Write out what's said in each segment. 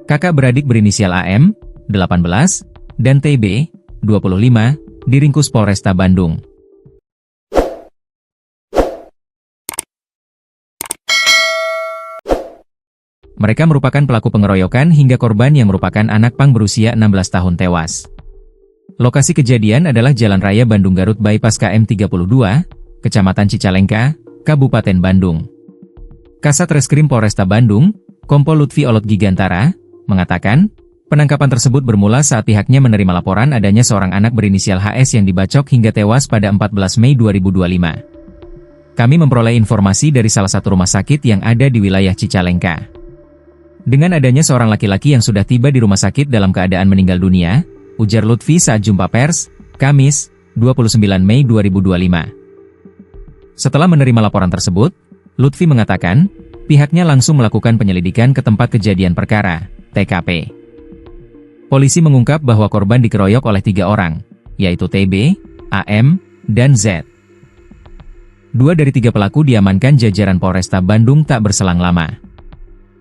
Kakak beradik berinisial AM, 18, dan TB, 25, diringkus Polresta Bandung. Mereka merupakan pelaku pengeroyokan hingga korban yang merupakan anak pang berusia 16 tahun tewas. Lokasi kejadian adalah Jalan Raya Bandung Garut Bypass KM 32, Kecamatan Cicalengka, Kabupaten Bandung. Kasat Reskrim Polresta Bandung, Kompol Lutfi Olot Gigantara, mengatakan, penangkapan tersebut bermula saat pihaknya menerima laporan adanya seorang anak berinisial HS yang dibacok hingga tewas pada 14 Mei 2025. Kami memperoleh informasi dari salah satu rumah sakit yang ada di wilayah Cicalengka. Dengan adanya seorang laki-laki yang sudah tiba di rumah sakit dalam keadaan meninggal dunia, ujar Lutfi saat jumpa pers, Kamis, 29 Mei 2025. Setelah menerima laporan tersebut, Lutfi mengatakan, pihaknya langsung melakukan penyelidikan ke tempat kejadian perkara, TKP. Polisi mengungkap bahwa korban dikeroyok oleh 3 orang, yaitu TB, AM, dan Z. 2 dari 3 pelaku diamankan jajaran Polresta Bandung tak berselang lama.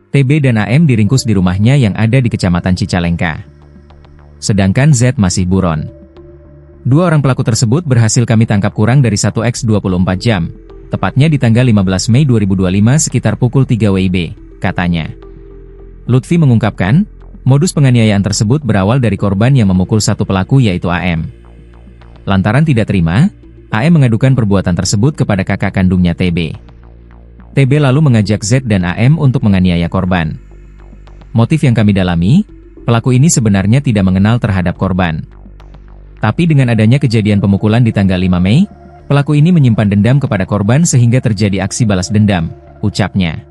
TB dan AM diringkus di rumahnya yang ada di Kecamatan Cicalengka. Sedangkan Z masih buron. 2 orang pelaku tersebut berhasil kami tangkap kurang dari 1x 24 jam, tepatnya di tanggal 15 Mei 2025 sekitar pukul 3 WIB, katanya. Lutfi mengungkapkan, modus penganiayaan tersebut berawal dari korban yang memukul satu pelaku yaitu AM. Lantaran tidak terima, AM mengadukan perbuatan tersebut kepada kakak kandungnya TB. TB lalu mengajak Z dan AM untuk menganiaya korban. Motif yang kami dalami, pelaku ini sebenarnya tidak mengenal terhadap korban. Tapi dengan adanya kejadian pemukulan di tanggal 5 Mei, pelaku ini menyimpan dendam kepada korban sehingga terjadi aksi balas dendam, ucapnya.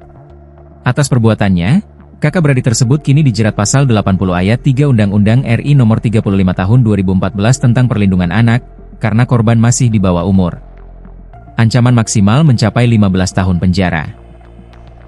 Atas perbuatannya, kakak beradik tersebut kini dijerat pasal 80 ayat 3 Undang-Undang RI Nomor 35 Tahun 2014 tentang Perlindungan Anak, karena korban masih di bawah umur. Ancaman maksimal mencapai 15 tahun penjara.